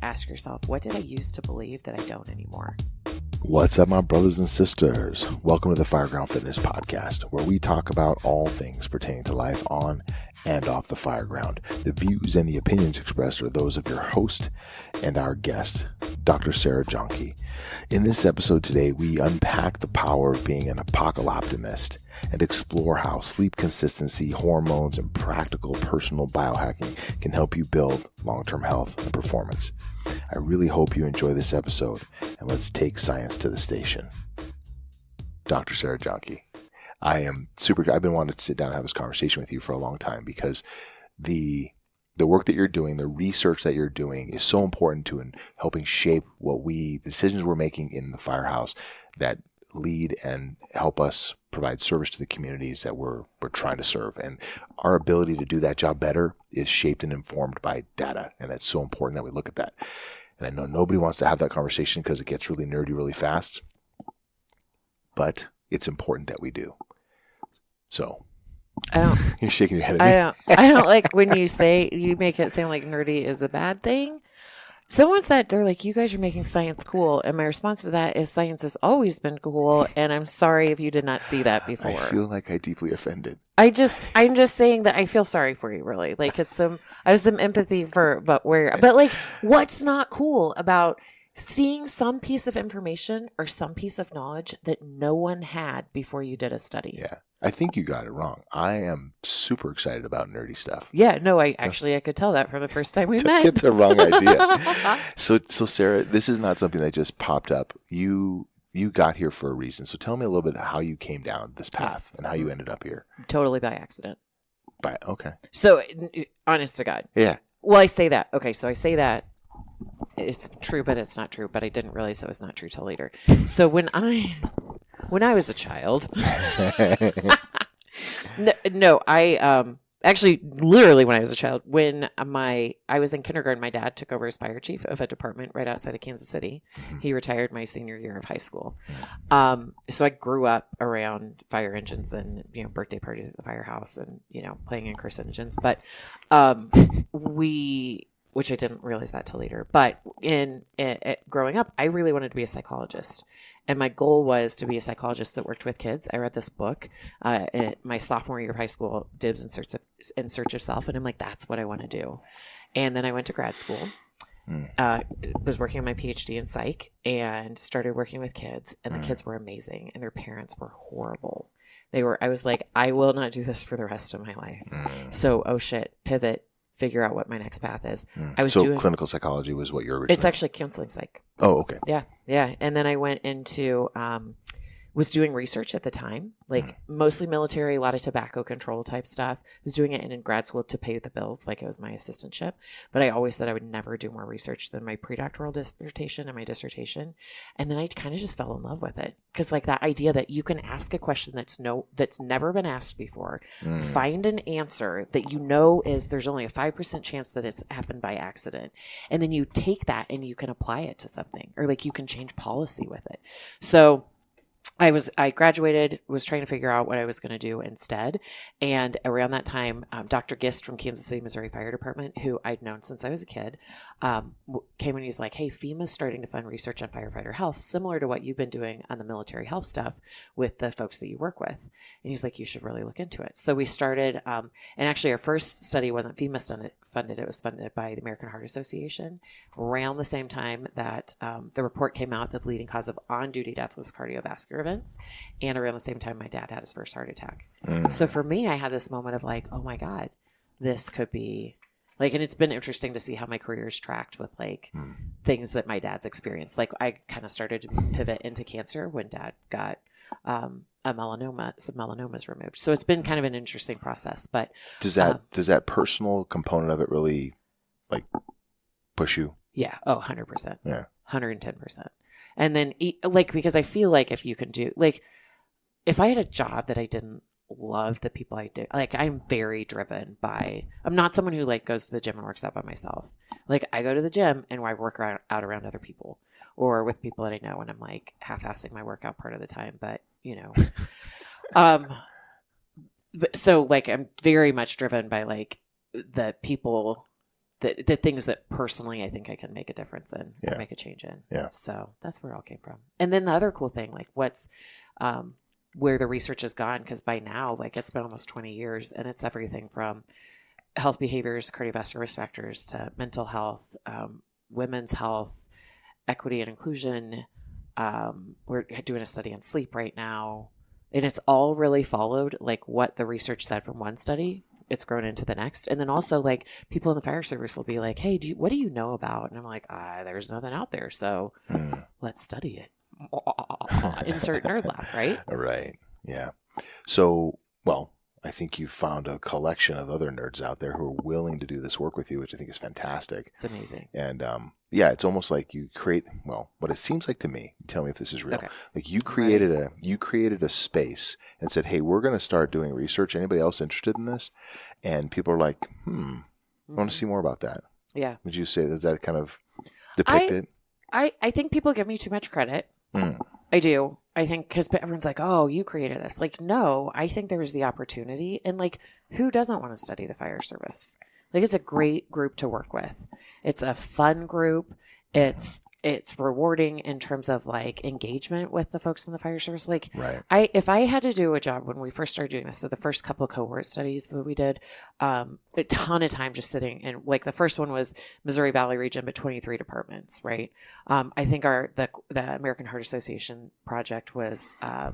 ask yourself, what did I used to believe that I don't anymore? What's up, my brothers and sisters? Welcome to the Fireground Fitness Podcast, where we talk about all things pertaining to life on and off the fireground. The views and the opinions expressed are those of your host and our guest, Dr. Sarah Jahnke. In this episode today, we unpack the power of being an apocaloptimist and explore how sleep consistency, hormones, and practical personal biohacking can help you build long-term health and performance. I really hope you enjoy this episode, and let's take science to the station. Dr. Sarah Jahnke, I've been wanting to sit down and have this conversation with you for a long time because the work that you're doing, the research that you're doing is so important to in helping shape the decisions we're making in the firehouse that lead and help us provide service to the communities that we're trying to serve. And our ability to do that job better is shaped and informed by data. And it's so important that we look at that. And I know nobody wants to have that conversation because it gets really nerdy really fast, but it's important that we do. So you're shaking your head at me. I don't like when you make it sound like nerdy is a bad thing. Someone said, they're like, you guys are making science cool. And my response to that is science has always been cool. And I'm sorry if you did not see that before. I feel like I deeply offended. I'm just saying that I feel sorry for you, really. Like I have some empathy but like, what's not cool about seeing some piece of information or some piece of knowledge that no one had before you did a study? Yeah. I think you got it wrong. I am super excited about nerdy stuff. Yeah, no, I could tell that from the first time we met. Get the wrong idea. So Sarah, this is not something that just popped up. You got here for a reason. So tell me a little bit how you came down this path and how you ended up here. Totally by accident. Okay. So honest to God. Yeah. Well, I say that. Okay, so I say that. It's true, but it's not true. But I didn't realize it was not true till later. So when I was a child, actually, literally when I was a child, when I was in kindergarten, my dad took over as fire chief of a department right outside of Kansas City. He retired my senior year of high school. So I grew up around fire engines and, birthday parties at the firehouse and, playing in carcinogens. But which I didn't realize that till later. But in growing up, I really wanted to be a psychologist. And my goal was to be a psychologist that worked with kids. I read this book in my sophomore year of high school, Dibs in Search of Self. And I'm like, that's what I want to do. And then I went to grad school, was working on my PhD in psych and started working with kids. And the kids were amazing. And their parents were horrible. I was like, I will not do this for the rest of my life. So, pivot. Figure out what my next path is. Clinical psychology was what you're originally... It's actually counseling psych. Oh, okay. Yeah. And then I went into, was doing research at the time, like mostly military, a lot of tobacco control type stuff. Was doing it in grad school to pay the bills, like it was my assistantship. But I always said I would never do more research than my predoctoral dissertation and my dissertation. And then I kind of just fell in love with it. Because like that idea that you can ask a question that's never been asked before, find an answer that there's only a 5% chance that it's happened by accident. And then you take that and you can apply it to something, or like you can change policy with it. So I graduated, was trying to figure out what I was going to do instead. And around that time, Dr. Gist from Kansas City, Missouri Fire Department, who I'd known since I was a kid, came and he's like, hey, FEMA's starting to fund research on firefighter health, similar to what you've been doing on the military health stuff with the folks that you work with. And he's like, you should really look into it. So we started, and actually our first study wasn't FEMA funded. It was funded by the American Heart Association around the same time that the report came out that the leading cause of on-duty death was cardiovascular events. And around the same time, my dad had his first heart attack. So for me, I had this moment of like, oh my God, this could be like, and it's been interesting to see how my career's tracked with like things that my dad's experienced. Like I kind of started to pivot into cancer when dad got some melanomas removed. So it's been kind of an interesting process. But does that personal component of it really like push you? Yeah. Oh, 100%. Yeah. 110%. And then because I feel like if you can do, like, if I had a job that I didn't love the people I do, like, I'm very driven by, I'm not someone who like goes to the gym and works out by myself. Like I go to the gym and I work out around other people or with people that I know, and I'm like half-assing my workout part of the time, but so like, I'm very much driven by like the people the things that personally I think I can make a difference in, or make a change in. Yeah. So that's where it all came from. And then the other cool thing, like what's, where the research has gone, because by now, like it's been almost 20 years, and it's everything from health behaviors, cardiovascular risk factors, to mental health, women's health, equity and inclusion. We're doing a study on sleep right now, and it's all really followed like what the research said from one study. It's grown into the next. And then also like people in the fire service will be like, hey, what do you know about? And I'm like, there's nothing out there. So let's study it. Insert nerd laugh, right? Right. Yeah. So, well, I think you've found a collection of other nerds out there who are willing to do this work with you, which I think is fantastic. It's amazing. And yeah, it's almost like you create, well, what it seems like to me, tell me if this is real. Okay. Like you created a space and said, hey, we're going to start doing research. Anybody else interested in this? And people are like, I want to see more about that. Yeah. Would you say, does that kind of depict it? I think people give me too much credit. I do. I think because everyone's like, oh, you created this. Like, no, I think there's the opportunity. And like, who doesn't want to study the fire service? Like, it's a great group to work with. It's a fun group. It's rewarding in terms of like engagement with the folks in the fire service. Like, right. If I had to do a job when we first started doing this, so the first couple of cohort studies that we did, a ton of time just sitting in, like the first one was Missouri Valley region, but 23 departments, right? I think the American Heart Association project was, I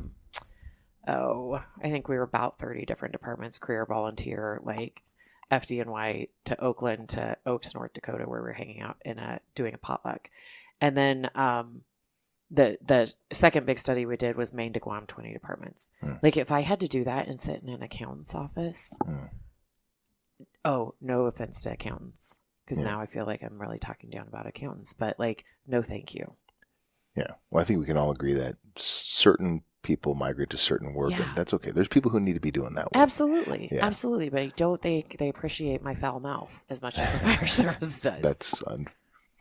think we were about 30 different departments, career, volunteer, like FDNY to Oakland to Oaks, North Dakota, where we were hanging out and doing a potluck. And then the second big study we did was Maine to Guam, 20 departments. Like if I had to do that and sit in an accountant's office, no offense to accountants, because now I feel like I'm really talking down about accountants, but like, no, thank you. Yeah. Well, I think we can all agree that certain people migrate to certain work, and that's okay. There's people who need to be doing that work. Absolutely. Yeah. Absolutely. But I don't think they appreciate my foul mouth as much as the fire service does. That's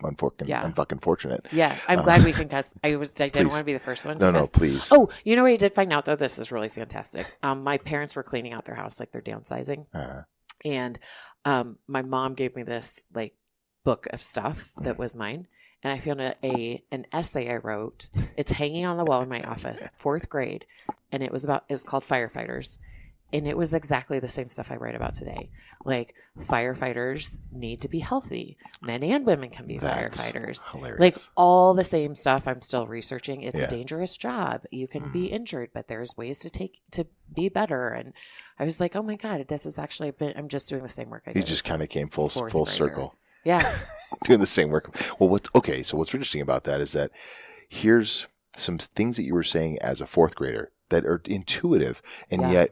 unfucking fortunate. Yeah, I'm glad we can cuss. I didn't want to be the first one to cuss. No, please. Oh, you know what I did find out, though? This is really fantastic. My parents were cleaning out their house, like they're downsizing. And my mom gave me this like book of stuff that was mine. And I found an essay I wrote. It's hanging on the wall in my office, 4th grade. And it was called Firefighters. And it was exactly the same stuff I write about today. Like, firefighters need to be healthy. Men and women can be firefighters. Hilarious. Like, all the same stuff I'm still researching. It's a dangerous job. You can be injured, but there's ways to be better. And I was like, oh my God, this is actually, I'm just doing the same work I did. You just kind of came full circle. Yeah. Doing the same work. Well, so what's interesting about that is that here's some things that you were saying as a 4th grader that are intuitive, and yet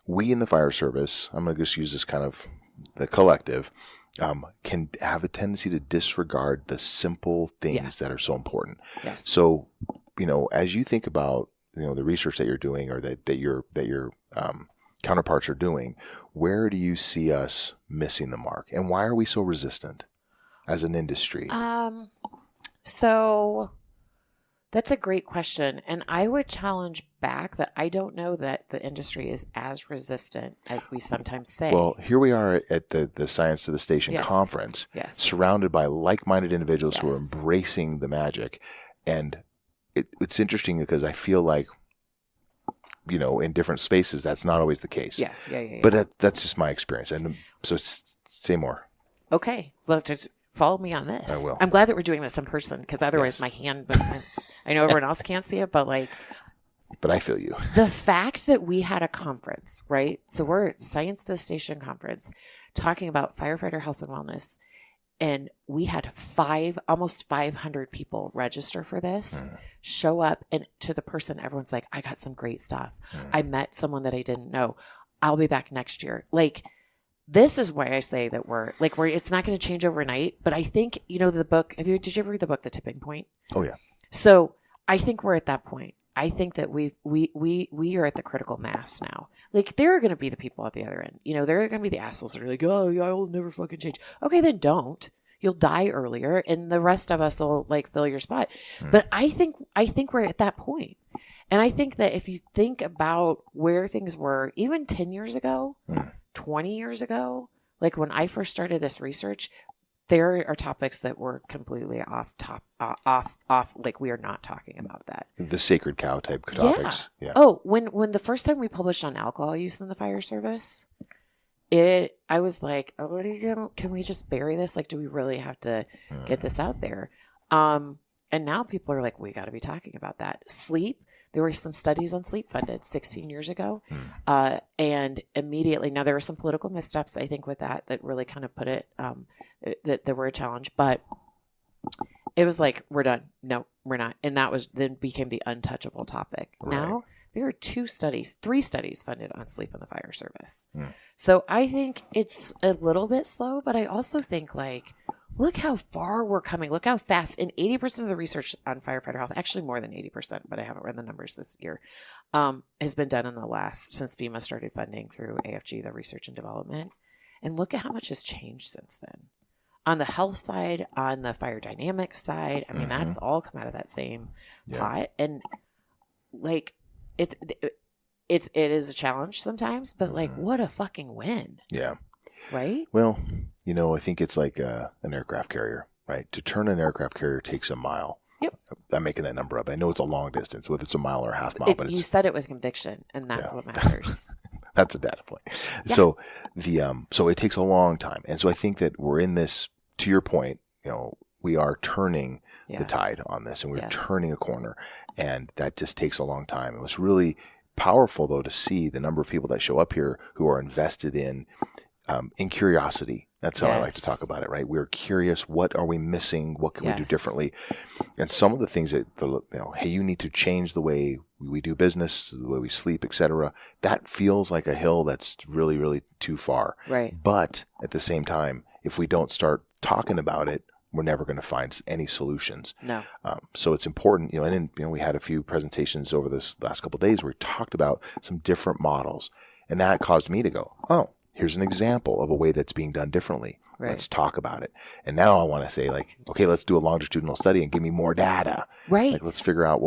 we in the fire service, I'm going to just use this kind of the collective, can have a tendency to disregard the simple things that are so important. Yes. So, as you think about, the research that you're doing or that your counterparts are doing, where do you see us missing the mark, and why are we so resistant as an industry? So that's a great question. And I would challenge back that I don't know that the industry is as resistant as we sometimes say. Well, here we are at the Science to the Station conference, surrounded by like-minded individuals who are embracing the magic. And it's interesting because I feel like, in different spaces, that's not always the case. Yeah. But that's just my experience. And so say more. Okay. Love to follow me on this. I will. I'm glad that we're doing this in person, because otherwise my hand movements, I know everyone else can't see it, but I feel you. The fact that we had a conference, right? So we're at Science to the Station conference talking about firefighter health and wellness. And we had almost 500 people register for this, show up, and to the person, everyone's like, I got some great stuff. I met someone that I didn't know. I'll be back next year. Like, this is why I say that we're it's not going to change overnight. But I think, the book, did you ever read the book, The Tipping Point? Oh, yeah. So I think we're at that point. I think that we are at the critical mass now. Like, there are going to be the people at the other end. There are going to be the assholes that are like, oh, yeah, I will never fucking change. Okay, then don't. You'll die earlier, and the rest of us will fill your spot. But I think we're at that point. And I think that if you think about where things were even 10 years ago, 20 years ago, like when I first started this research, there are topics that were completely off. Like we are not talking about that. The sacred cow type topics. Yeah. Oh, when the first time we published on alcohol use in the fire service, I was like, oh, can we just bury this? Like, do we really have to get this out there? And now people are like, we got to be talking about that. Sleep. There were some studies on sleep funded 16 years ago. And immediately, now there were some political missteps, I think, with that really kind of put it, that there were a challenge. But it was like, we're done. No, we're not. And that then became the untouchable topic. Right. Now, there are 3 studies funded on sleep in the fire service. So I think it's a little bit slow, but I also think like, look how far we're coming. Look how fast. And 80% of the research on firefighter health, actually more than 80%, but I haven't read the numbers this year, has been done since FEMA started funding through AFG, the research and development. And look at how much has changed since then. On the health side, on the fire dynamics side, I mean, that's all come out of that same pot. And like, it is a challenge sometimes, but like, what a fucking win. Yeah. Right? Well, I think it's like an aircraft carrier, right? To turn an aircraft carrier takes a mile. Yep. I'm making that number up. I know it's a long distance, whether it's a mile or a half mile. You said it with conviction, and that's what matters. That's a data point. Yeah. So it takes a long time. And so I think that we're in this, to your point, we are turning the tide on this, and we're turning a corner, and that just takes a long time. It was really powerful, though, to see the number of people that show up here who are invested in curiosity. That's how I like to talk about it, right? We're curious. What are we missing? What can we do differently? And some of the things that, hey, you need to change the way we do business, the way we sleep, etc. That feels like a hill that's really, really too far. Right. But at the same time, if we don't start talking about it, we're never going to find any solutions. No. So it's important, and then, we had a few presentations over this last couple of days where we talked about some different models. And that caused me to go, oh, here's an example of a way that's being done differently. Right. Let's talk about it. And now I want to say, like, okay, let's do a longitudinal study and give me more data. Right. Like, let's figure out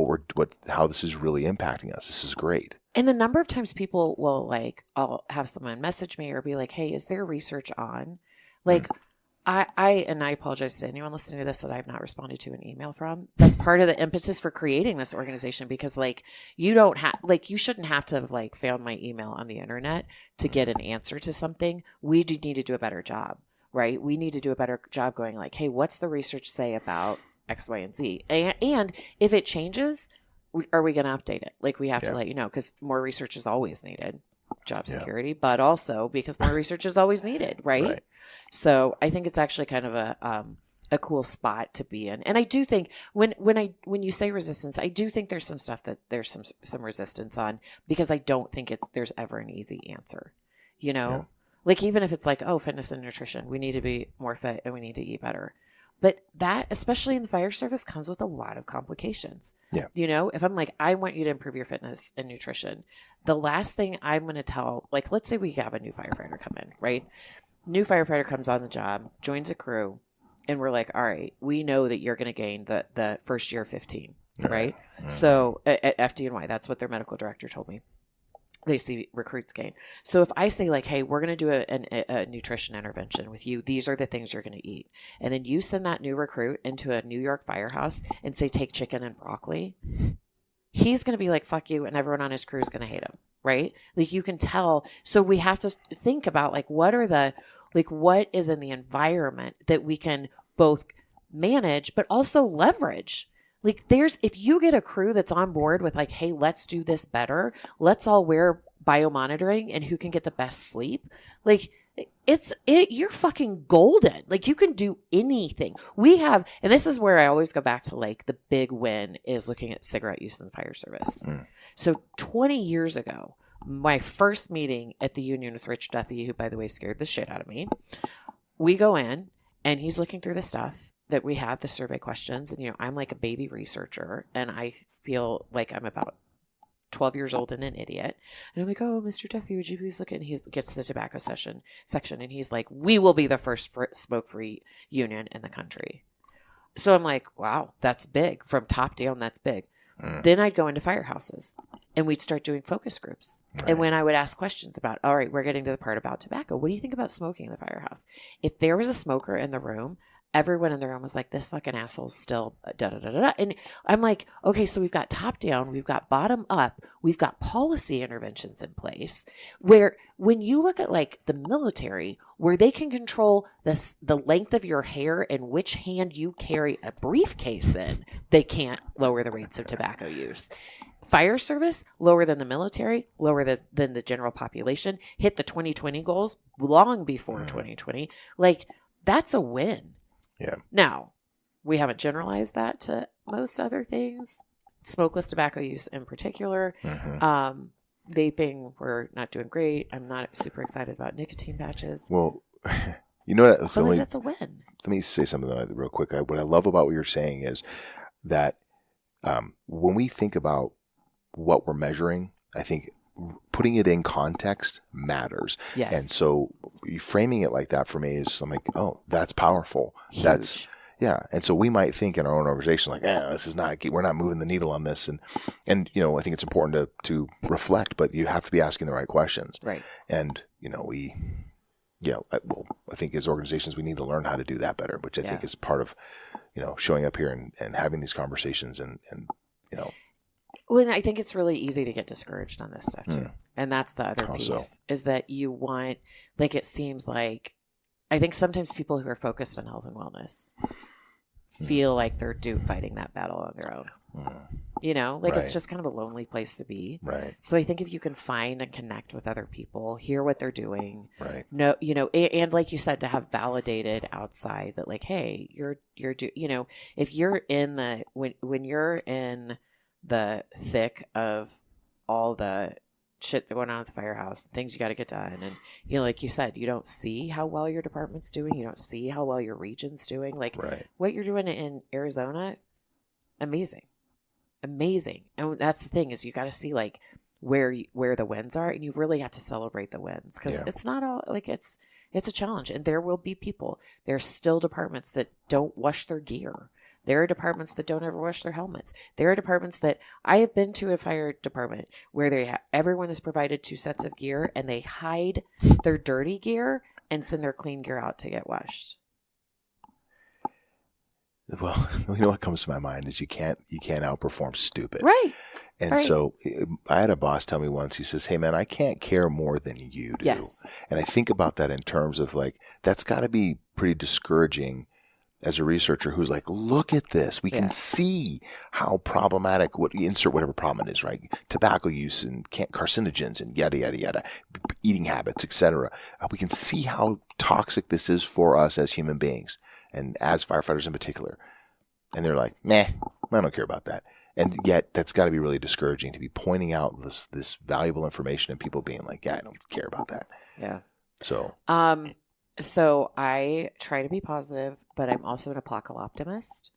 how this is really impacting us. This is great. And the number of times people will I'll have someone message me or be like, hey, is there research on? Like, I apologize to anyone listening to this that I have not responded to an email from. That's part of the impetus for creating this organization, because you shouldn't have to have found my email on the internet to get an answer to something. We do need to do a better job, right? We need to do a better job going hey, what's the research say about X, Y, and Z? And if it changes, are we going to update it? We have to let you know, because more research is always needed. Job security, but also because more research is always needed, right? So I think it's actually kind of a cool spot to be in. And I do think when you say resistance, I do think there's some stuff that there's some resistance on, because I don't think there's ever an easy answer. Even if it's fitness and nutrition, we need to be more fit and we need to eat better. But that, especially in the fire service, comes with a lot of complications. Yeah. If I'm I want you to improve your fitness and nutrition, the last thing I'm going to tell, let's say we have a new firefighter come in, right? New firefighter comes on the job, joins a crew, and we're all right, we know that you're going to gain the first year 15, right? So at FDNY, that's what their medical director told me. They see recruits gain. So if I say hey, we're going to do a nutrition intervention with you, these are the things you're going to eat. And then you send that new recruit into a New York firehouse and say, take chicken and broccoli. He's going to be fuck you. And everyone on his crew is going to hate him. Right. You can tell. So we have to think about what is in the environment that we can both manage, but also leverage. If you get a crew that's on board with hey, let's do this better. Let's all wear biomonitoring and who can get the best sleep. You're fucking golden. You can do anything. We have, and this is where I always go back to the big win is looking at cigarette use in the fire service. So 20 years ago, my first meeting at the union with Rich Duffy, who by the way scared the shit out of me, we go in and he's looking through the stuff that we have, the survey questions. And, I'm a baby researcher and I feel like I'm about 12 years old and an idiot. And I'm oh, Mr. Duffy, would you please look at, and he gets to the tobacco section and he's we will be the first smoke-free union in the country. So I'm wow, that's big. From top down, that's big. Then I'd go into firehouses And we'd start doing focus groups. Right. And when I would ask questions about, all right, we're getting to the part about tobacco. What do you think about smoking in the firehouse? If there was a smoker in the room, everyone in the room was like, this fucking asshole's still da-da-da-da-da. And I'm like, okay, so we've got top down, we've got bottom up, we've got policy interventions in place where when you look at like the military, where they can control the length of your hair and which hand you carry a briefcase in, they can't lower the rates of tobacco use. Fire service, lower than the military, lower than the general population, hit the 2020 goals long before 2020. Like, that's a win. Yeah. Now, we haven't generalized that to most other things, smokeless tobacco use in particular. Vaping, we're not doing great. I'm not super excited about nicotine patches. Well, you know what? But that's a win. Let me say something real quick. What I love about what you're saying is that when we think about what we're measuring, I think putting it in context matters. Yes. And so framing it like that for me is, I'm like, oh, that's powerful. Huge. Yeah. And so we might think in our own organization, like, this is not, we're not moving the needle on this. And you know, I think it's important to reflect, but you have to be asking the right questions. Right. And, you know, I think as organizations, we need to learn how to do that better, which I think is part of, you know, showing up here and having these conversations and, you know. Well, I think it's really easy to get discouraged on this stuff too. And that's the other piece is that you want, like, it seems like, I think sometimes people who are focused on health and wellness feel like they're fighting that battle on their own. You know, like it's just kind of a lonely place to be. Right. So I think if you can find and connect with other people, hear what they're doing, right. No, you know, and like you said, to have validated outside that, like, hey, you know, if you're in the when you're in the thick of all the shit going on at the firehouse, things you got to get done, and you know, like you said, you don't see how well your department's doing, you don't see how well your region's doing, like what you're doing in Arizona, amazing. And that's the thing, is you got to see like where the wins are, and you really have to celebrate the wins, because it's not all like it's a challenge, and there will be people, there's still departments that don't wash their gear. There are departments that don't ever wash their helmets. There are departments that I have been to a fire department where everyone is provided 2 sets of gear, and they hide their dirty gear and send their clean gear out to get washed. Well, you know what comes to my mind is you can't outperform stupid. Right. And so I had a boss tell me once, he says, hey man, I can't care more than you do. Yes. And I think about that in terms of like, that's got to be pretty discouraging as a researcher who's like, look at this. We can see how problematic, insert whatever problem it is, right? Tobacco use and carcinogens and yada, yada, yada, eating habits, etc. We can see how toxic this is for us as human beings, and as firefighters in particular. And they're like, meh, I don't care about that. And yet that's got to be really discouraging to be pointing out this valuable information and people being like, yeah, I don't care about that. Yeah. So I try to be positive, but I'm also an apocaloptimist.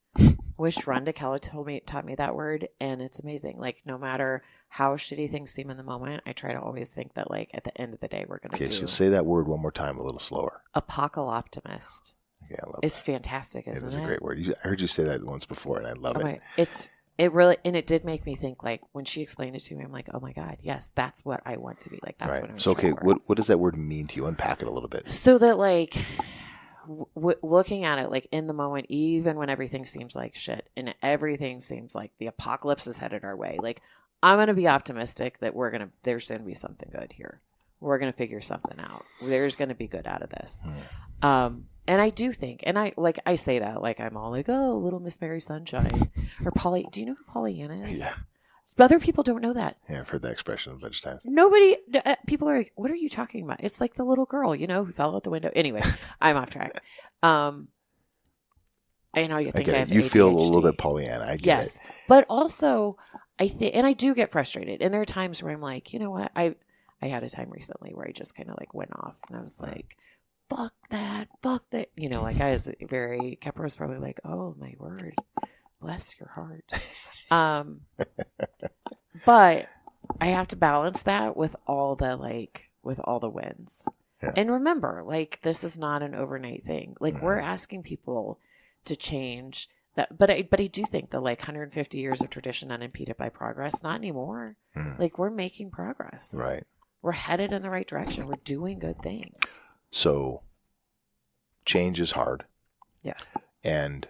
Wish Rhonda Keller taught me that word, and it's amazing. Like, no matter how shitty things seem in the moment, I try to always think that, like, at the end of the day, we're going to do. Okay, so say that word one more time, a little slower. Apocaloptimist. Okay, I love it's fantastic, isn't it? It's a great word. I heard you say that once before, and I love it. It really, and it did make me think, like, when she explained it to me, I'm like, oh my God, yes, that's what I want to be. Like, that's what I'm what does that word mean to you? Unpack it a little bit. So that, like, looking at it, like, in the moment, even when everything seems like shit and everything seems like the apocalypse is headed our way, like, I'm going to be optimistic that there's going to be something good here. We're going to figure something out. There's going to be good out of this. And I do think, and I say that, like, I'm all like, oh, little Miss Mary Sunshine. Or Polly, do you know who Pollyanna is? Yeah. Other people don't know that. Yeah, I've heard that expression a bunch of times. People are like, what are you talking about? It's like the little girl, you know, who fell out the window. Anyway, I'm off track. I know you think I have you ADHD. feel a little bit Pollyanna. I get it. But also, I think, and I do get frustrated. And there are times where I'm like, you know what? I had a time recently where I just kind of like went off, and I was like, fuck that. You know, like, I was Kepper was probably like, oh my word, bless your heart. But I have to balance that with all the wins. Yeah. And remember, like, this is not an overnight thing. Like, we're asking people to change But I do think that like 150 years of tradition unimpeded by progress, not anymore. Like we're making progress. Right. We're headed in the right direction. We're doing good things. So change is hard. Yes. And,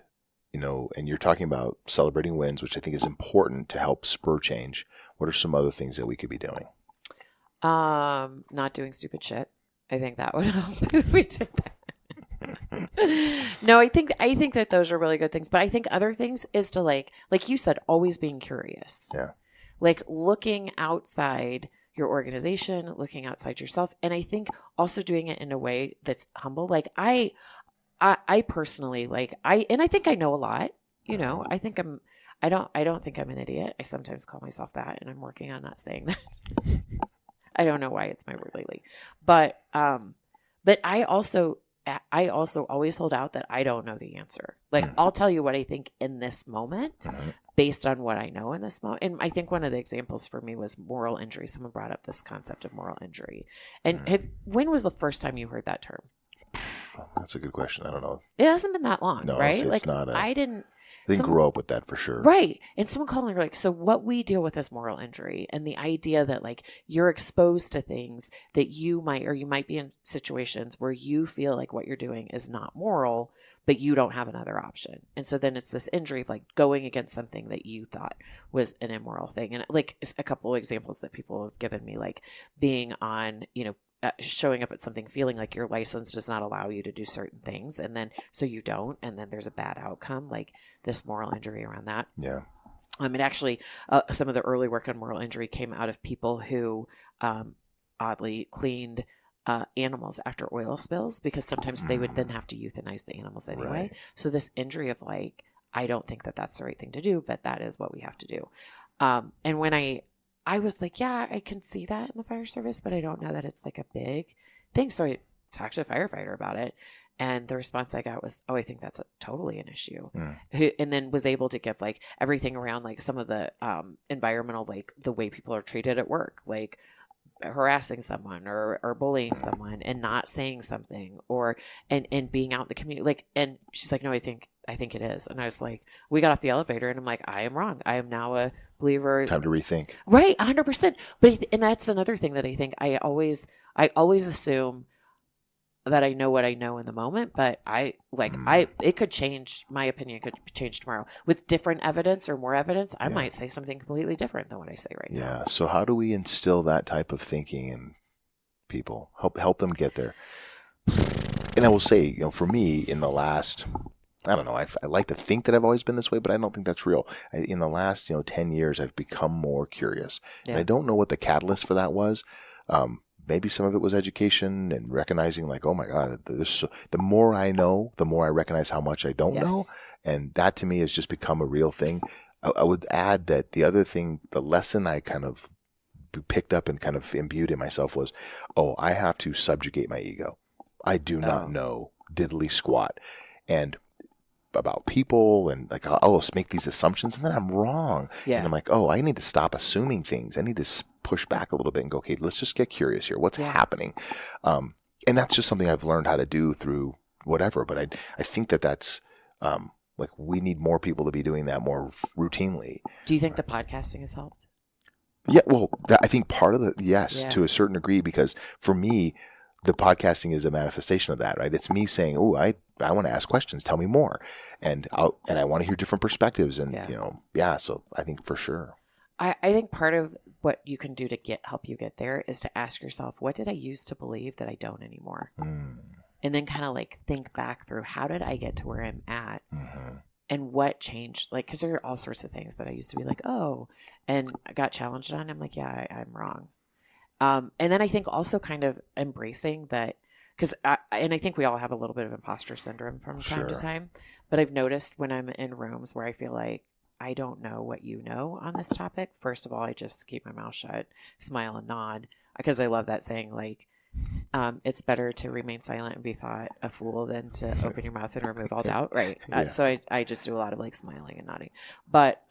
and you're talking about celebrating wins, which I think is important to help spur change. What are some other things that we could be doing? Not doing stupid shit. I think that would help if we did that. No, I think that those are really good things. But I think other things is to like you said, always being curious. Yeah. Like looking outside your organization, looking outside yourself. And I think also doing it in a way that's humble. Like I personally, and I think I know a lot, I think I don't think I'm an idiot. I sometimes call myself that, and I'm working on not saying that. I don't know why it's my word lately, but I also always hold out that I don't know the answer. Like I'll tell you what I think in this moment based on what I know in this moment. And I think one of the examples for me was moral injury. Someone brought up this concept of moral injury. And when was the first time you heard that term? That's a good question. I don't know. It hasn't been that long, No, right? it's Like not. I didn't grow up with that for sure. Right. And someone called me like, so what we deal with is moral injury, and the idea that like you're exposed to things that you might be in situations where you feel like what you're doing is not moral, but you don't have another option. And so then it's this injury of like going against something that you thought was an immoral thing. And like a couple of examples that people have given me, like being on, showing up at something, feeling like your license does not allow you to do certain things. And then, so you don't, and then there's a bad outcome, like this moral injury around that. Yeah. And actually, some of the early work on moral injury came out of people who oddly cleaned animals after oil spills, because sometimes they would then have to euthanize the animals anyway. Right. So this injury of like, I don't think that that's the right thing to do, but that is what we have to do. And when I was like, yeah, I can see that in the fire service, but I don't know that it's like a big thing. So I talked to a firefighter about it. And the response I got was, oh, I think that's totally an issue. And then was able to give like everything around like some of the environmental, like the way people are treated at work, like harassing someone or bullying someone and not saying something, or and being out in the community. Like, and she's like, no, I think it is. And I was like, we got off the elevator and I'm like, I am wrong. I am now a believer. Time to rethink. Right. 100%. And that's another thing that I think I always assume that I know what I know in the moment, but it could change. My opinion could change tomorrow with different evidence or more evidence. I might say something completely different than what I say right now. Yeah. So how do we instill that type of thinking in people? Help them get there. And I will say, for me, in the last, I don't know, I like to think that I've always been this way, but I don't think that's real. In the last, 10 years, I've become more curious. Yeah. And I don't know what the catalyst for that was. Maybe some of it was education and recognizing like, oh my God, the more I know, the more I recognize how much I don't know. And that to me has just become a real thing. I would add that the other thing, the lesson I kind of picked up and kind of imbued in myself was, I have to subjugate my ego. I do not know diddly squat. And about people, and like I'll make these assumptions and then I'm wrong. Yeah. And I'm like, I need to stop assuming things. I need to push back a little bit and go, okay, let's just get curious here. What's happening? And that's just something I've learned how to do through whatever. But I think that's like we need more people to be doing that more routinely. Do you think the podcasting has helped? Yeah, well, I think part of to a certain degree, because for me, the podcasting is a manifestation of that, right? It's me saying, I want to ask questions. Tell me more. And I want to hear different perspectives. And, so I think for sure. I think part of what you can do to help you get there is to ask yourself, what did I used to believe that I don't anymore? And then kind of like think back through, how did I get to where I'm at? And what changed? Like, because there are all sorts of things that I used to be like, and I got challenged on. I'm like, yeah, I'm wrong. And then I think also kind of embracing that, because I think we all have a little bit of imposter syndrome from time to time, but I've noticed when I'm in rooms where I feel like I don't know what you know on this topic, first of all, I just keep my mouth shut, smile and nod, because I love that saying, like, it's better to remain silent and be thought a fool than to open your mouth and remove all doubt. Right. So I just do a lot of like smiling and nodding, but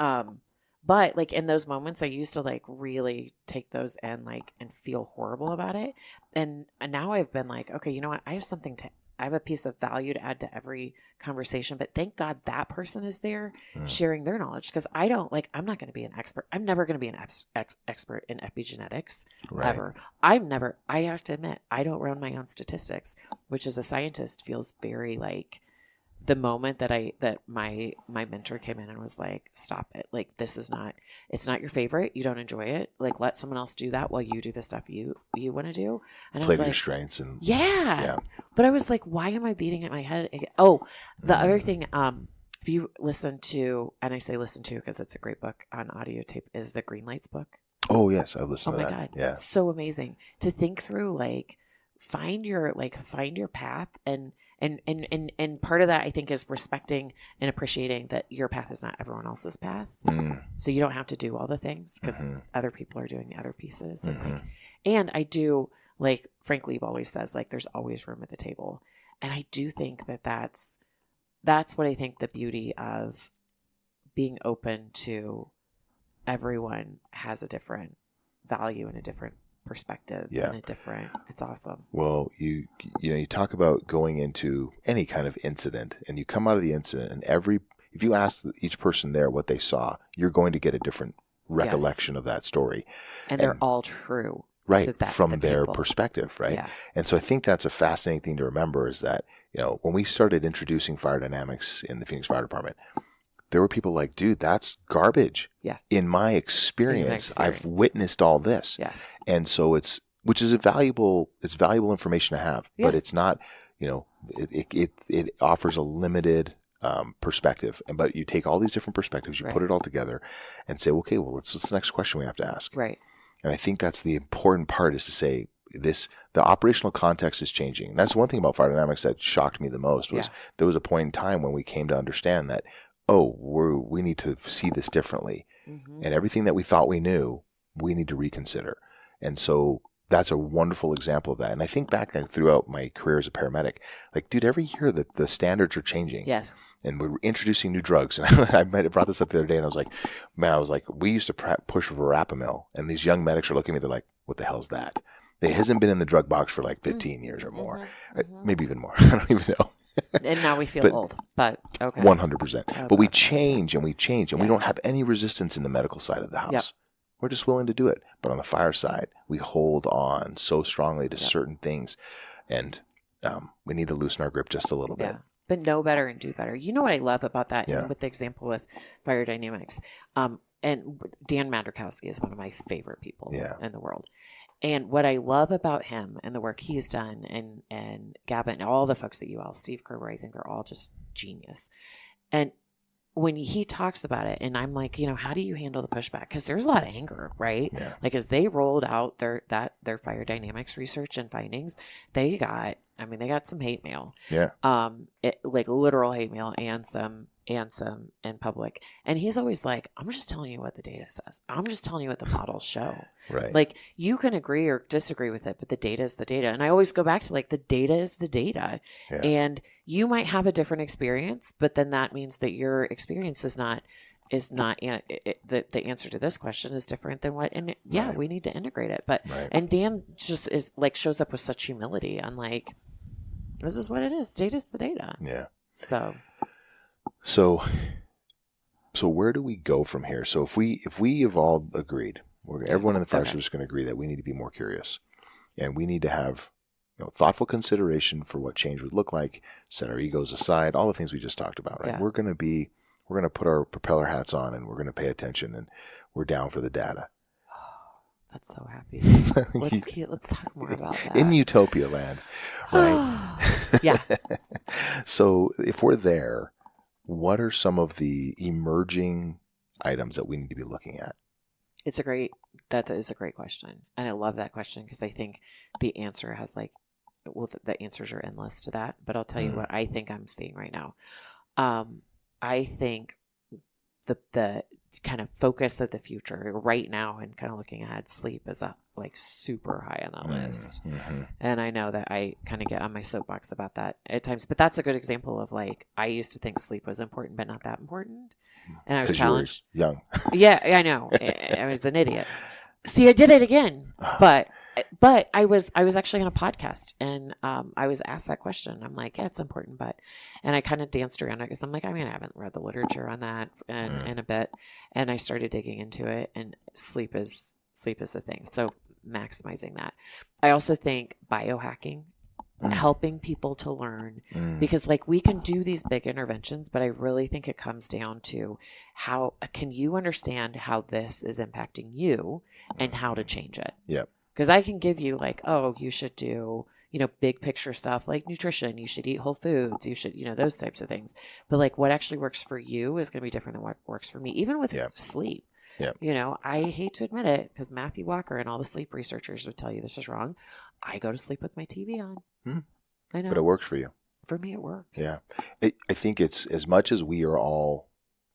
like in those moments, I used to like really take those and feel horrible about it. And now I've been like, okay, you know what? I have something to I have a piece of value to add to every conversation, but thank God that person is there sharing their knowledge. Because I'm not going to be an expert. I'm never going to be an expert in epigenetics ever. I have to admit, I don't run my own statistics, which as a scientist feels very like the moment that my mentor came in and was like, stop it. Like, it's not your favorite. You don't enjoy it. Like, let someone else do that while you do the stuff you want to do. And Play I was to your like, strengths. And yeah. But I was like, why am I beating it in my head? Oh, the other thing, if you listen to, and I say listen to because it's a great book on audio tape, is the Green Lights book. Oh yes, I've listened to that. Oh my God. Yeah. So amazing to think through, like, find your path and part of that, I think, is respecting and appreciating that your path is not everyone else's path. So you don't have to do all the things because other people are doing the other pieces. And I do, like, Frank Lieb always says, like, there's always room at the table. And I do think that's what I think the beauty of being open to everyone has a different value and a different perspective and a different, it's awesome. Well, you talk about going into any kind of incident and you come out of the incident and if you ask each person there what they saw, you're going to get a different recollection of that story. And they're all true. Right. From their perspective. Right. Yeah. And so I think that's a fascinating thing to remember is that, when we started introducing fire dynamics in the Phoenix Fire Department, there were people like, dude, that's garbage. Yeah. In my experience, I've witnessed all this. Yes. And so which is valuable information to have, but it's not, it offers a limited perspective. But you take all these different perspectives, you put it all together and say, okay, well, what's the next question we have to ask? Right. And I think that's the important part is to say the operational context is changing. And that's one thing about fire dynamics that shocked me the most was there was a point in time when we came to understand that, we need to see this differently. And everything that we thought we knew, we need to reconsider. And so that's a wonderful example of that. And I think back throughout my career as a paramedic, like, dude, every year the standards are changing. Yes. And we're introducing new drugs. And I might have brought this up the other day and I was like, we used to push verapamil and these young medics are looking at me, they're like, what the hell's that? It hasn't been in the drug box for like 15 years or more, maybe even more. I don't even know. And now we feel old, but okay. 100%. But we change and we don't have any resistance in the medical side of the house. Yep. We're just willing to do it. But on the fire side, we hold on so strongly to certain things. And we need to loosen our grip just a little bit. But know better and do better. You know what I love about that? And with the example with fire dynamics. And Dan Mandrikowski is one of my favorite people in the world. And what I love about him and the work he's done and Gavin and all the folks at UL, Steve Kerber, I think they're all just genius. And when he talks about it and I'm like, how do you handle the pushback? Because there's a lot of anger, right? Yeah. Like as they rolled out their fire dynamics research and findings, they got some hate mail. Yeah. Like literal hate mail and some in public. And he's always like, I'm just telling you what the data says. I'm just telling you what the models show. Right. Like you can agree or disagree with it, but the data is the data. And I always go back to like the data is the data. Yeah. And you might have a different experience, but then that means that your experience is not the answer to this question is different than what, and we need to integrate it. But, and Dan just is like, shows up with such humility on like, this is what it is. Data's the data. Yeah. So where do we go from here? So if we have all agreed, everyone in the fire service is going to agree that we need to be more curious and we need to have thoughtful consideration for what change would look like, set our egos aside, all the things we just talked about, right? Yeah. We're going to put our propeller hats on and we're going to pay attention and we're down for the data. That's so happy. Let's talk more about that. In utopia land, right? Yeah. So if we're there, what are some of the emerging items that we need to be looking at? That is a great question. And I love that question because I think the answer has the answers are endless to that. But I'll tell you what I think I'm seeing right now. I think the kind of focus of the future right now and kind of looking ahead, sleep is super high on that list. Mm-hmm. And I know that I kind of get on my soapbox about that at times, but that's a good example of I used to think sleep was important, but not that important. And I was challenged. Young. Yeah, I know. I was an idiot. See, I did it again, but But I was actually on a podcast, and I was asked that question. I'm like, yeah, it's important, and I kind of danced around it because I'm like, I mean, I haven't read the literature on that in a bit, and I started digging into it, and sleep is the thing. So maximizing that. I also think biohacking, helping people to learn, because like we can do these big interventions, but I really think it comes down to how can you understand how this is impacting you and how to change it. Yeah. Because I can give you like, oh, you should do, big picture stuff like nutrition. You should eat whole foods. You should, those types of things. But like what actually works for you is going to be different than what works for me, even with sleep. Yeah. I hate to admit it because Matthew Walker and all the sleep researchers would tell you this is wrong. I go to sleep with my TV on. I know. But it works for you. For me, it works. Yeah. I think it's as much as we are all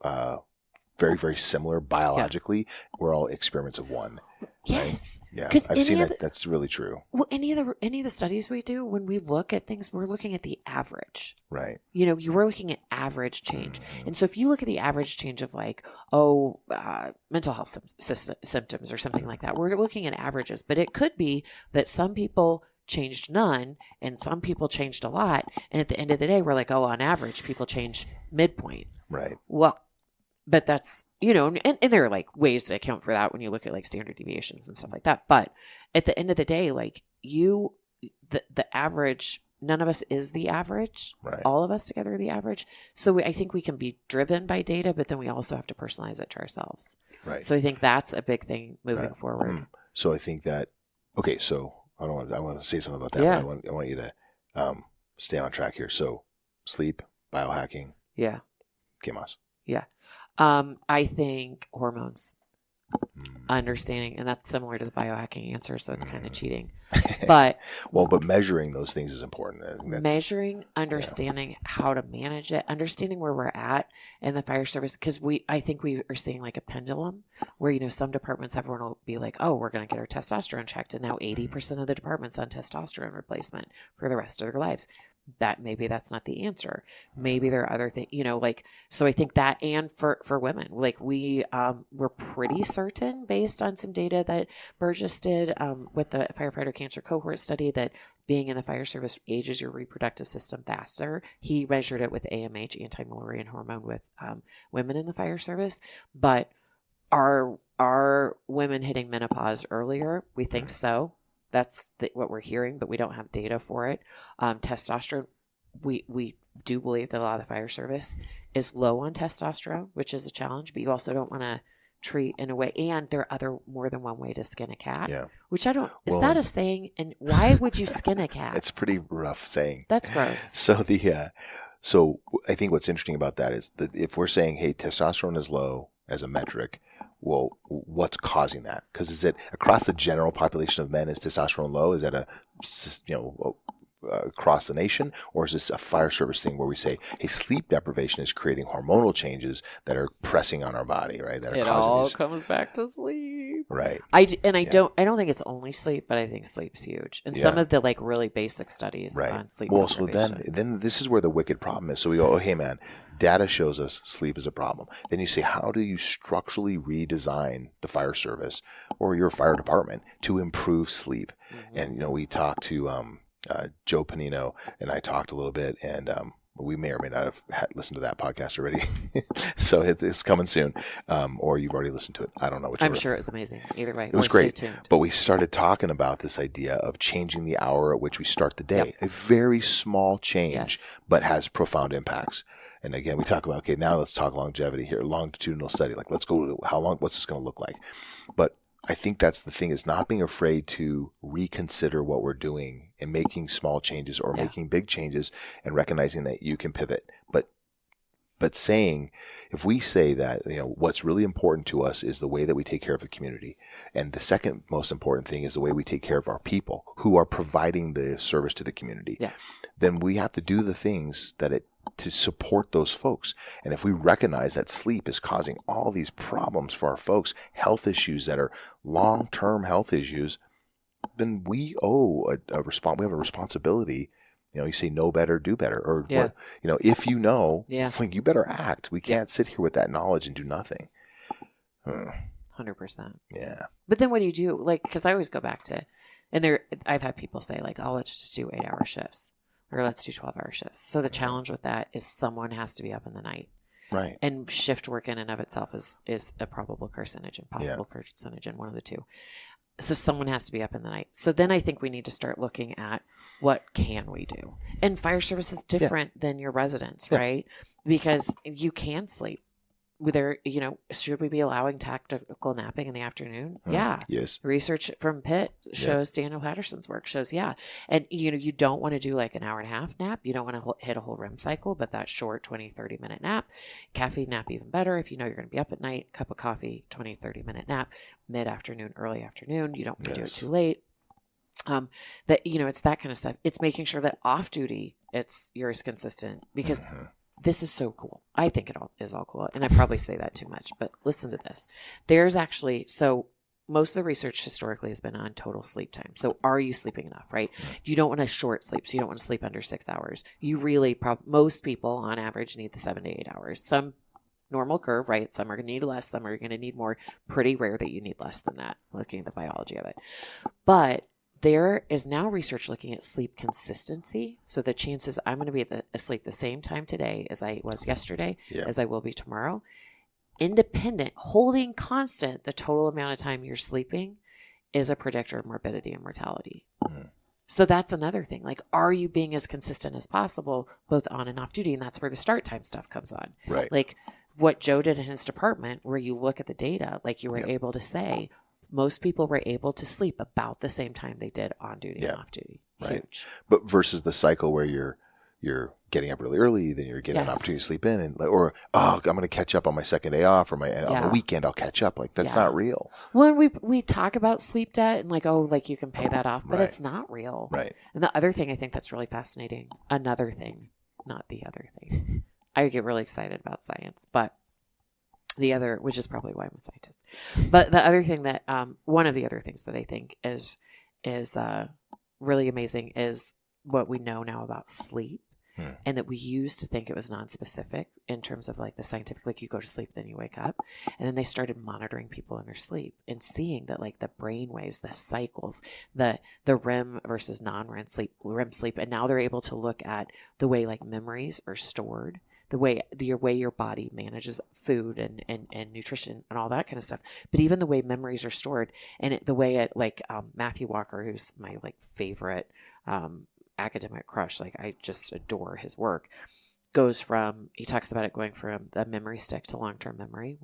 very, very similar biologically, we're all experiments of one. Yes. Right? Yeah. I've seen that. That's really true. Well, any of the studies we do, when we look at things, we're looking at the average. Right. You were looking at average change. And so if you look at the average change of like, mental health symptoms or something like that, we're looking at averages. But it could be that some people changed none and some people changed a lot. And at the end of the day, we're like, on average, people change midpoint. Right. Well, but that's, and there are like ways to account for that when you look at like standard deviations and stuff like that. But at the end of the day, like the average, none of us is the average. Right. All of us together are the average. So I think we can be driven by data, but then we also have to personalize it to ourselves. Right. So I think that's a big thing moving forward. So I think that, okay, so I want to say something about that. Yeah. But I want you to stay on track here. So sleep, biohacking. Yeah. ¿Qué más? Yeah. I think hormones, understanding, and that's similar to the biohacking answer, so it's kind of cheating. But but measuring those things is important. Measuring, understanding how to manage it, understanding where we're at in the fire service, because I think we are seeing like a pendulum where, some departments, everyone will be like, oh, we're going to get our testosterone checked, and now 80% of the department's on testosterone replacement for the rest of their lives. That maybe that's not the answer. Maybe there are other things, so I think that, and for women, like we're pretty certain based on some data that Burgess did with the firefighter cancer cohort study that being in the fire service ages your reproductive system faster. He measured it with AMH, anti-Mullerian hormone, with women in the fire service. But are women hitting menopause earlier? We think so. That's what we're hearing, but we don't have data for it. Testosterone, we do believe that a lot of the fire service is low on testosterone, which is a challenge, but you also don't want to treat in a way. And there are more than one way to skin a cat, which I don't, is that a saying? And why would you skin a cat? It's a pretty rough saying. That's gross. So I think what's interesting about that is that if we're saying, hey, testosterone is low as a metric, well, what's causing that? Because is it across the general population of men is testosterone low? Is that across the nation, or is this a fire service thing where we say, hey, sleep deprivation is creating hormonal changes that are pressing on our body, right? That are causing these... comes back to sleep, right? I don't think it's only sleep, but I think sleep's huge. And some of the like really basic studies on sleep. Well, so then this is where the wicked problem is. So we go, oh, hey man, data shows us sleep is a problem. Then you say, how do you structurally redesign the fire service or your fire department to improve sleep? And we talked to Joe Panino and I talked a little bit, and we may or may not have listened to that podcast already. So it's coming soon, or you've already listened to it. I don't know. I'm sure it was amazing. Either way, it was great. But we started talking about this idea of changing the hour at which we start the day. A very small change, but has profound impacts. And again, we talk about, okay, now let's talk longevity here, longitudinal study. Like, let's go to how long, what's this going to look like? But I think that's the thing, is not being afraid to reconsider what we're doing and making small changes or making big changes and recognizing that you can pivot. But saying, if we say that, what's really important to us is the way that we take care of the community. And the second most important thing is the way we take care of our people who are providing the service to the community. Then we have to do the things to support those folks. And if we recognize that sleep is causing all these problems for our folks, health issues that are long-term health issues, then we owe we have a responsibility. You say know better, do better, or if you better act. We can't sit here with that knowledge and do nothing. 100%. Yeah. But then what do you do? Like, because I always go back to And I've had people say like, oh, let's just do 8-hour shifts or let's do 12-hour shifts. So the challenge with that is someone has to be up in the night. Right. And shift work in and of itself is a probable carcinogen, possible carcinogen, one of the two. So someone has to be up in the night. So then I think we need to start looking at what can we do? And fire service is different than your residents, right? Because you can sleep. Should we be allowing tactical napping in the afternoon? Yeah. Yes. Research from Pitt shows, Daniel Patterson's work shows, And, you don't want to do like an hour and a half nap. You don't want to hit a whole REM cycle, but that short 20, 30-minute nap, caffeine nap even better. If you know you're going to be up at night, cup of coffee, 20, 30-minute nap, mid-afternoon, early afternoon. You don't want to do it too late. It's that kind of stuff. It's making sure that off duty, you're as consistent because this is so cool. I think it all is all cool. And I probably say that too much, but listen to this. There's actually, so most of the research historically has been on total sleep time. So are you sleeping enough, right? You don't want to short sleep. So you don't want to sleep under 6 hours. You really, most people on average need the 7 to 8 hours. Some normal curve, right? Some are going to need less. Some are going to need more. Pretty rare that you need less than that, looking at the biology of it. But there is now research looking at sleep consistency. So the chances I'm going to be asleep the same time today as I was yesterday, as I will be tomorrow. Independent, holding constant the total amount of time you're sleeping is a predictor of morbidity and mortality. So that's another thing. Like, are you being as consistent as possible, both on and off duty? And that's where the start time stuff comes on. Right. Like what Joe did in his department, where you look at the data, like you were able to say, most people were able to sleep about the same time they did on duty and off duty. Right. Huge. But versus the cycle where you're getting up really early, then you're getting an opportunity to sleep in, I'm going to catch up on my second day off, or on the weekend I'll catch up. Like that's not real. Well, we talk about sleep debt and like you can pay that off, but it's not real. Right. And the other thing I think that's really fascinating, another thing, not the other thing. I get really excited about science, but the other, which is probably why I'm a scientist. But the other thing that, one of the other things that I think is really amazing is what we know now about sleep, and that we used to think it was nonspecific in terms of like the scientific, like you go to sleep, then you wake up. And then they started monitoring people in their sleep and seeing that like the brain waves, the cycles, the REM versus non-REM sleep. And now they're able to look at the way like memories are stored, the way your body manages food and nutrition and all that kind of stuff. But even the way memories are stored and the way it like Matthew Walker, who's my like favorite academic crush, like I just adore his work, he talks about it going from the memory stick to long-term memory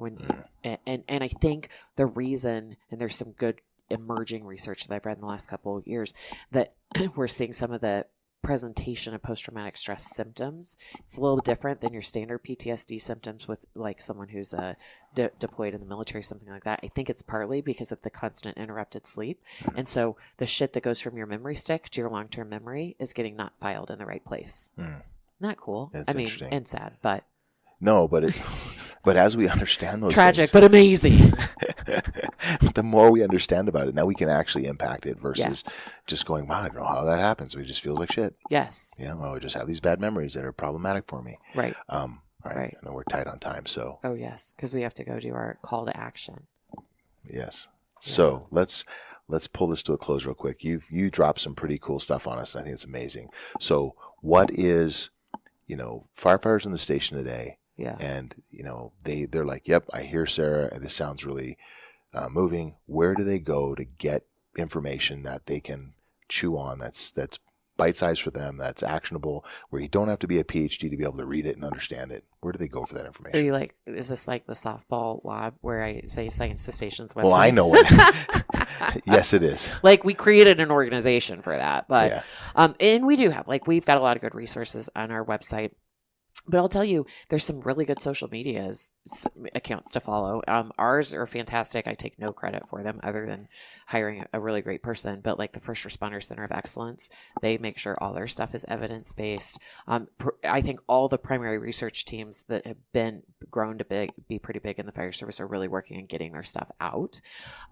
and I think the reason, and there's some good emerging research that I've read in the last couple of years, that we're seeing some of the presentation of post-traumatic stress symptoms. It's a little different than your standard PTSD symptoms with like someone who's deployed in the military, something like that. I think it's partly because of the constant interrupted sleep. And so the shit that goes from your memory stick to your long-term memory is getting not filed in the right place. Not cool. That's interesting. And sad, but no, but as we understand those tragic, things, but amazing. The more we understand about it, now we can actually impact it versus just going, wow, I don't know how that happens. It just feels like shit. Yes. I just have these bad memories that are problematic for me. Right. Right. I know we're tight on time, so. Oh yes, because we have to go do our call to action. Yes. So let's pull this to a close real quick. You dropped some pretty cool stuff on us. I think it's amazing. So what is, firefighters in the station today? Yeah. And, they're like, yep, I hear Sarah. This sounds really moving. Where do they go to get information that they can chew on that's bite-sized for them, that's actionable, where you don't have to be a PhD to be able to read it and understand it? Where do they go for that information? Are you like, is this like the softball lob where I say Science to Station's website? Well, I know it. Yes, it is. Like we created an organization for that. But, and we do have, like, we've got a lot of good resources on our website. But I'll tell you, there's some really good social media accounts to follow. Ours are fantastic. I take no credit for them other than hiring a really great person. But like the First Responder Center of Excellence, they make sure all their stuff is evidence-based. I think all the primary research teams that have been grown to be pretty big in the fire service are really working on getting their stuff out.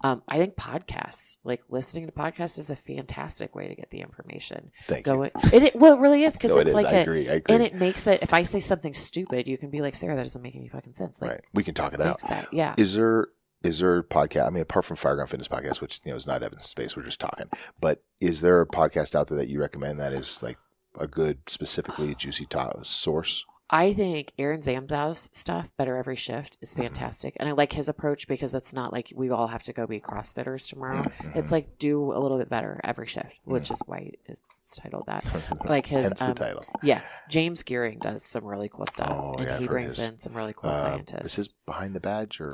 I think podcasts, like listening to podcasts, is a fantastic way to get the information. Thank you. It really is, because it's like I agree. And it makes it, if I say something stupid, you can be like, Sarah, that doesn't make any fucking sense. Like, right. We can talk it out. That. Yeah. Is there, is there a podcast? I mean, apart from Fireground Fitness Podcast, which, is not Evan's space, we're just talking, but is there a podcast out there that you recommend that is like a good, specifically juicy source? I think Aaron Zamdow's stuff, Better Every Shift, is fantastic. And I like his approach because it's not like we all have to go be CrossFitters tomorrow. It's like do a little bit better every shift, which is why it's titled that. Like his the title. Yeah. James Gearing does some really cool stuff. And he brings in some really cool scientists. Is his Behind the Badge or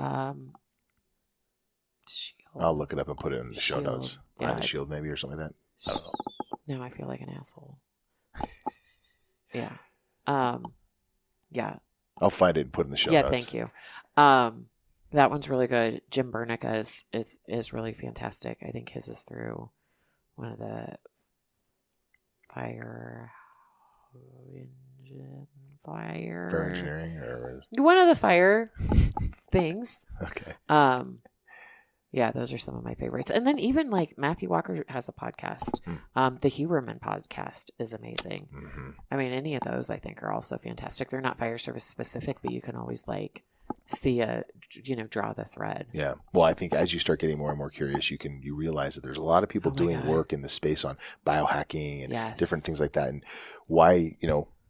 Shield. I'll look it up and put it in the show Shield. notes. Behind the Shield maybe or something like that. I don't know. Now I feel like an asshole. Yeah. Yeah. I'll find it and put it in the show notes. Yeah, thank you. That one's really good. Jim Bernica is really fantastic. I think his is through one of the fire engineering or one of the fire things. Okay. Yeah, those are some of my favorites. And then even like Matthew Walker has a podcast. The Huberman podcast is amazing. Mm-hmm. I mean, any of those I think are also fantastic. They're not fire service specific, but you can always like see draw the thread. Yeah. Well, I think as you start getting more and more curious, you realize that there's a lot of people doing work in the space on biohacking and different things like that. And why,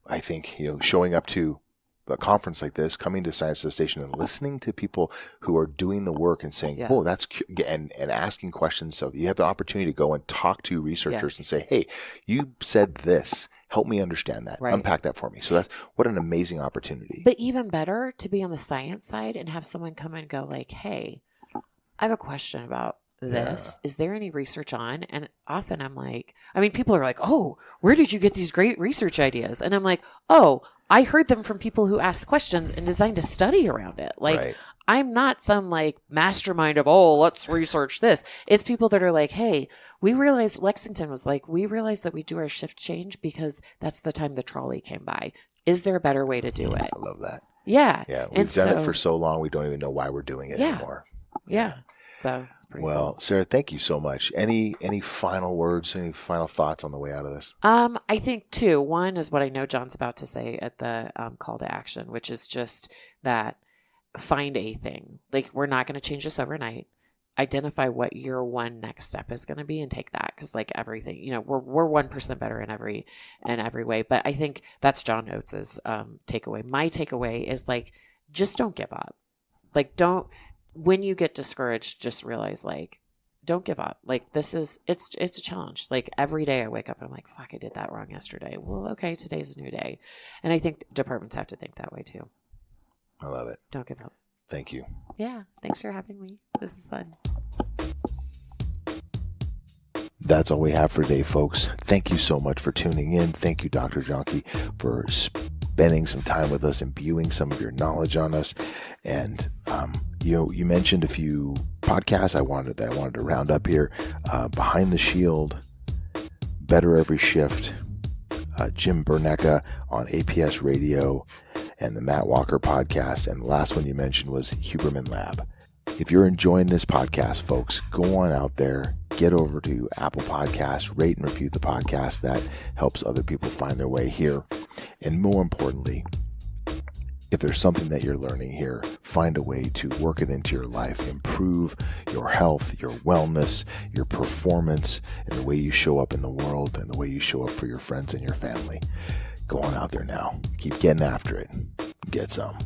I think, showing up to a conference like this, coming to Science to the Station and listening to people who are doing the work and saying, "Oh, that's," and asking questions. So you have the opportunity to go and talk to researchers and say, "Hey, you said this. Help me understand that. Right. Unpack that for me." So that's what an amazing opportunity. But even better to be on the science side and have someone come and go like, "Hey, I have a question about this. Is there any research on?" And often I'm like, people are like, "Oh, where did you get these great research ideas?" And I'm like, "Oh, I heard them from people who asked questions and designed a study around it." Like, I'm not some like mastermind of, let's research this. It's people that are like, "Hey, we realized," Lexington was like, "We realized that we do our shift change because that's the time the trolley came by. Is there a better way to do it?" I love that. Yeah. Yeah. We've done it for so long, we don't even know why we're doing it anymore. Yeah. So it's pretty cool. Sarah, thank you so much. Any final words, any final thoughts on the way out of this? I think two. One is what I know John's about to say at the call to action, which is just that find a thing. Like, we're not going to change this overnight. Identify what your one next step is going to be and take that. Because like everything, we're 1% better in every way. But I think that's John Oates's takeaway. My takeaway is like, just don't give up. Like, when you get discouraged, just realize like, don't give up. Like, it's a challenge. Like, every day I wake up and I'm like, fuck, I did that wrong yesterday. Well, okay, today's a new day. And I think departments have to think that way too. I love it. Don't give up. Thank you. Yeah. Thanks for having me. This is fun. That's all we have for today, folks. Thank you so much for tuning in. Thank you, Dr. Jahnke, for spending some time with us, imbuing some of your knowledge on us. And you mentioned a few podcasts I wanted to round up here. Behind the Shield, Better Every Shift, Jim Bernica on APS Radio, and the Matt Walker podcast. And the last one you mentioned was Huberman Lab. If you're enjoying this podcast, folks, go on out there, get over to Apple Podcasts, rate and review the podcast. That helps other people find their way here. And more importantly, if there's something that you're learning here, find a way to work it into your life, improve your health, your wellness, your performance, and the way you show up in the world and the way you show up for your friends and your family. Go on out there now. Keep getting after it. Get some.